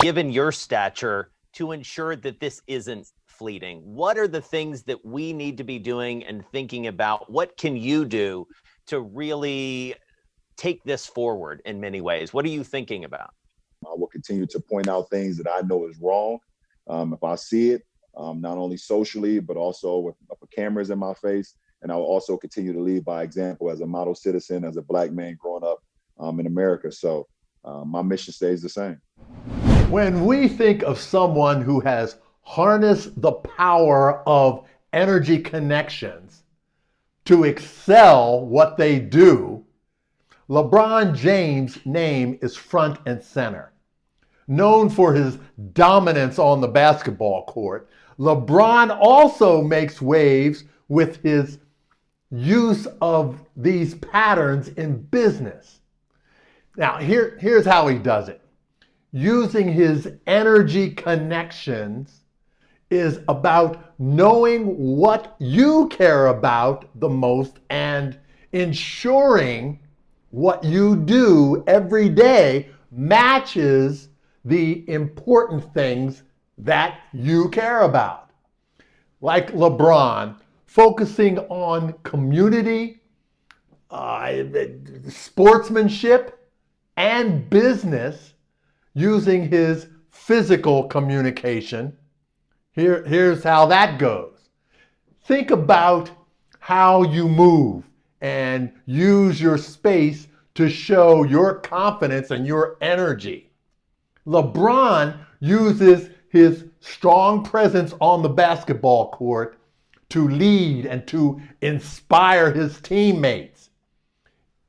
given your stature, to ensure that this isn't fleeting? What are the things that we need to be doing and thinking about? What can you do to really take this forward in many ways? What are you thinking about? I will continue to point out things that I know is wrong. If I see it, not only socially, but also with cameras in my face. And I will also continue to lead by example as a model citizen, as a Black man growing up in America. So my mission stays the same. When we think of someone who has harnessed the power of energy connections to excel what they do, LeBron James' name is front and center. Known for his dominance on the basketball court, LeBron also makes waves with his use of these patterns in business. Now, here's how he does it. Using his energy connections is about knowing what you care about the most and ensuring what you do every day matches the important things that you care about. Like LeBron, focusing on community, sportsmanship, and business using his physical communication. Here's how that goes. Think about how you move and use your space to show your confidence and your energy. LeBron uses his strong presence on the basketball court to lead and to inspire his teammates.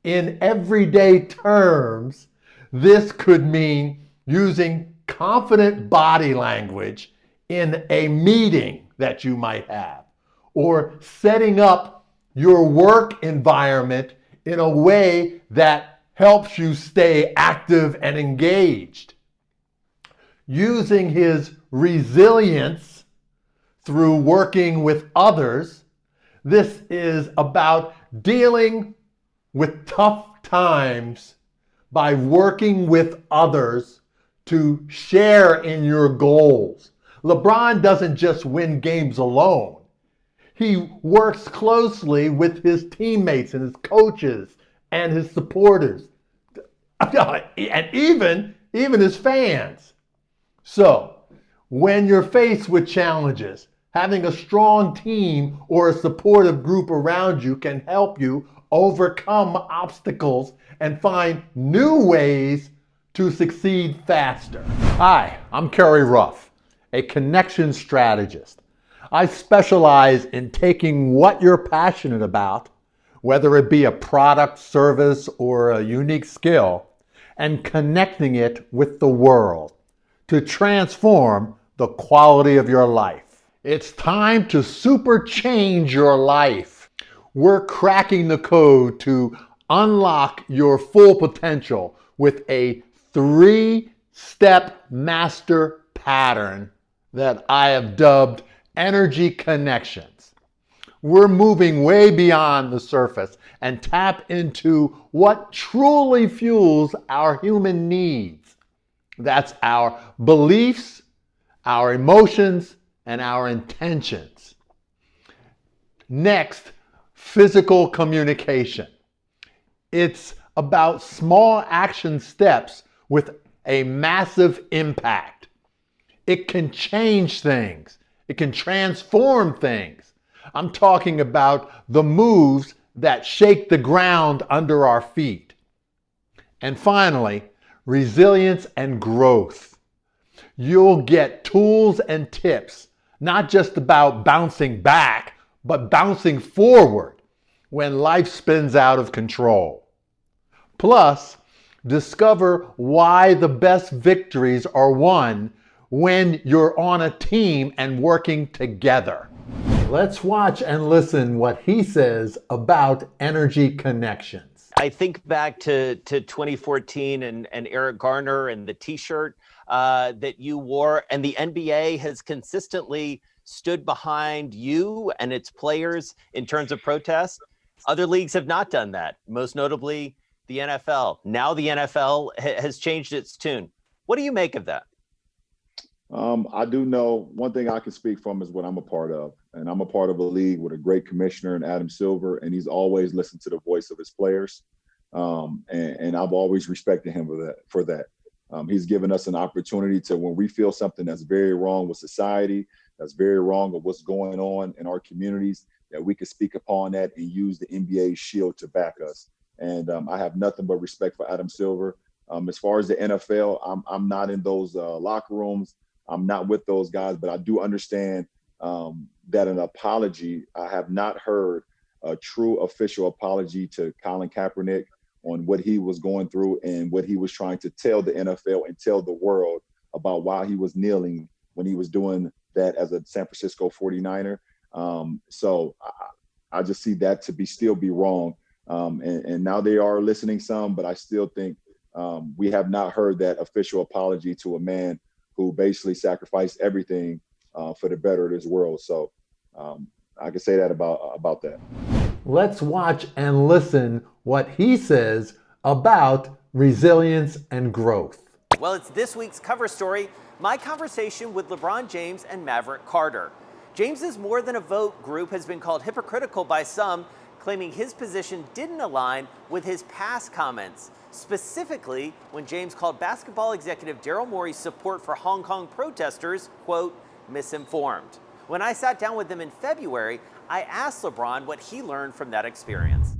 In everyday terms, this could mean using confident body language in a meeting that you might have, or setting up your work environment in a way that helps you stay active and engaged. Using his resilience through working with others, this is about dealing with tough times by working with others to share in your goals. LeBron doesn't just win games alone. He works closely with his teammates and his coaches and his supporters, and even his fans. So, when you're faced with challenges, having a strong team or a supportive group around you can help you overcome obstacles and find new ways to succeed faster. Hi, I'm Kerry Ruff, a connection strategist. I specialize in taking what you're passionate about, whether it be a product, service, or a unique skill, and connecting it with the world to transform the quality of your life. It's time to super change your life. We're cracking the code to unlock your full potential with a 3-step master pattern that I have dubbed Energy Connections. We're moving way beyond the surface and tap into what truly fuels our human needs. That's our beliefs, our emotions, and our intentions. Next, physical communication. It's about small action steps with a massive impact. It can change things. It can transform things. I'm talking about the moves that shake the ground under our feet. And finally, resilience and growth. You'll get tools and tips, not just about bouncing back, but bouncing forward when life spins out of control. Plus, discover why the best victories are won when you're on a team and working together. Let's watch and listen what he says about energy connections. I think back to 2014 and Eric Garner and the t-shirt that you wore, and the NBA has consistently stood behind you and its players in terms of protest. Other leagues have not done that, most notably the NFL. Now the NFL has changed its tune. What do you make of that? I do know one thing I can speak from is what I'm a part of. And I'm a part of a league with a great commissioner in Adam Silver, and he's always listened to the voice of his players. And I've always respected him for that. He's given us an opportunity to, when we feel something that's very wrong with society, that's very wrong with what's going on in our communities, that we can speak upon that and use the NBA shield to back us. And I have nothing but respect for Adam Silver. As far as the NFL, I'm not in those locker rooms. I'm not with those guys, but I do understand that an apology, I have not heard a true official apology to Colin Kaepernick on what he was going through and what he was trying to tell the NFL and tell the world about why he was kneeling when he was doing that as a San Francisco 49er. So I just see that to still be wrong. And now they are listening some, but I still think we have not heard that official apology to a man who basically sacrificed everything for the better of this world. So I can say that about that. Let's watch and listen what he says about resilience and growth. Well, it's this week's cover story, my conversation with LeBron James and Maverick Carter. James's More Than a Vote group has been called hypocritical by some, claiming his position didn't align with his past comments, specifically when James called basketball executive Daryl Morey's support for Hong Kong protesters, quote, misinformed. When I sat down with him in February, I asked LeBron what he learned from that experience.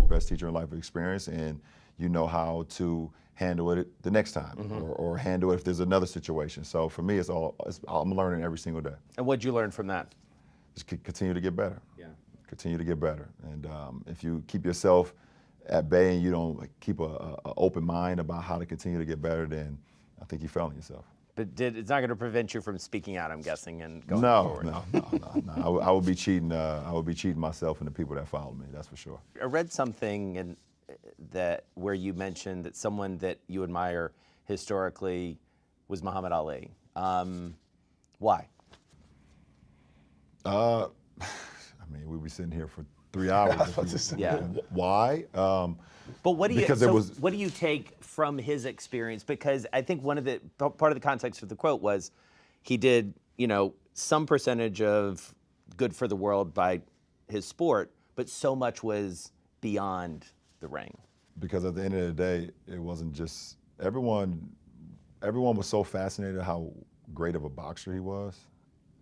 Best teacher in life experience, and you know how to handle it the next time, or handle it if there's another situation. So for me, I'm learning every single day. And what'd you learn from that? Just continue to get better. Yeah. Continue to get better. And if you keep yourself at bay and you don't keep an open mind about how to continue to get better, then I think you're failing yourself. But it's not going to prevent you from speaking out, I'm guessing, and going forward. No. I would be cheating. I would be cheating myself and the people that follow me. That's for sure. I read something where you mentioned that someone that you admire historically was Muhammad Ali. Why? I mean, we'd be sitting here for 3 hours. Yeah. Why? But what do you because what do you take from his experience? Because I think part of the context of the quote was he did, some percentage of good for the world by his sport, but so much was beyond the ring. Because at the end of the day, it wasn't just everyone was so fascinated how great of a boxer he was.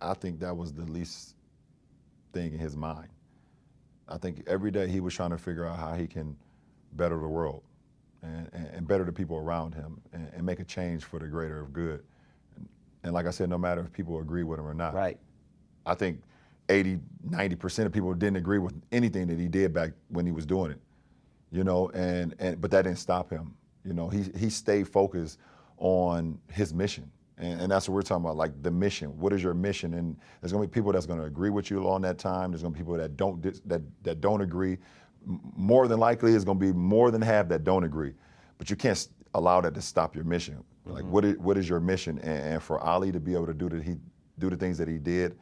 I think that was the least thing in his mind. I think every day he was trying to figure out how he can better the world and better the people around him and make a change for the greater of good. And like I said, no matter if people agree with him or not. Right. I think 80, 90% of people didn't agree with anything that he did back when he was doing it, but that didn't stop him. He stayed focused on his mission. And that's what we're talking about, like the mission. What is your mission? And there's going to be people that's going to agree with you on that time. There's going to be people that don't agree. More than likely, it's going to be more than half that don't agree. But you can't allow that to stop your mission. Like, what is your mission? And for Ali to be able to do the things that he did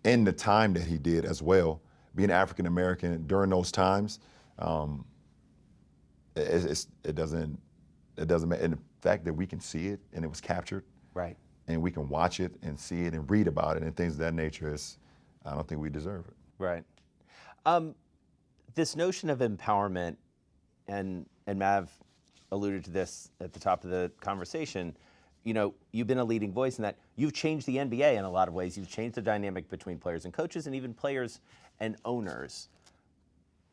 in the time that he did as well, being African American during those times, it doesn't matter. And the fact that we can see it and it was captured. Right. And we can watch it and see it and read about it and things of that nature, I don't think we deserve it. Right. This notion of empowerment, and Mav alluded to this at the top of the conversation, you've been a leading voice in that. You've changed the NBA in a lot of ways. You've changed the dynamic between players and coaches and even players and owners.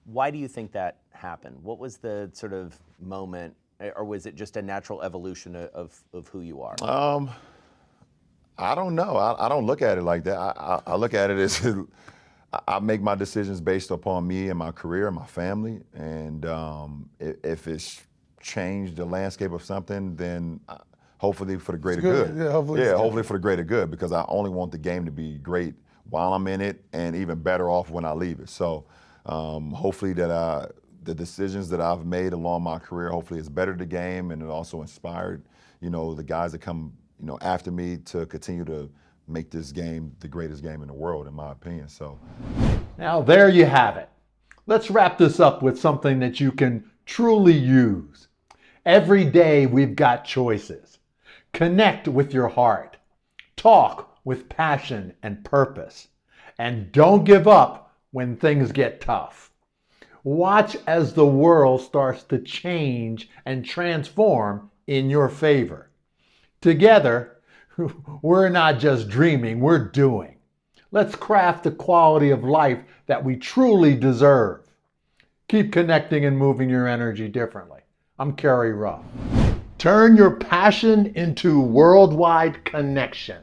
Why do you think that happened? What was the sort of moment, or was it just a natural evolution of who you are? I don't know. I don't look at it like that. I look at it as I make my decisions based upon me and my career and my family. And if it's changed the landscape of something, then hopefully for the greater good. Yeah, hopefully for the greater good, because I only want the game to be great while I'm in it and even better off when I leave it. So hopefully that the decisions that I've made along my career, hopefully it's bettered the game, and it also inspired, the guys that come, after me to continue to make this game the greatest game in the world, in my opinion. So now there you have it. Let's wrap this up with something that you can truly use. Every day we've got choices. Connect with your heart. Talk with passion and purpose. And don't give up when things get tough. Watch as the world starts to change and transform in your favor. Together, we're not just dreaming, we're doing. Let's craft the quality of life that we truly deserve. Keep connecting and moving your energy differently. I'm Kerry Ruff. Turn your passion into worldwide connection.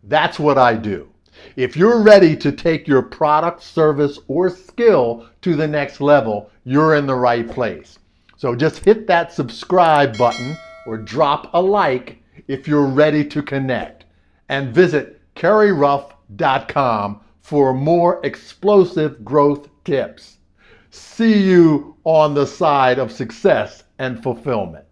That's what I do. If you're ready to take your product, service, or skill to the next level, you're in the right place. So just hit that subscribe button or drop a like if you're ready to connect. And visit kerryruff.com for more explosive growth tips. See you on the side of success and fulfillment.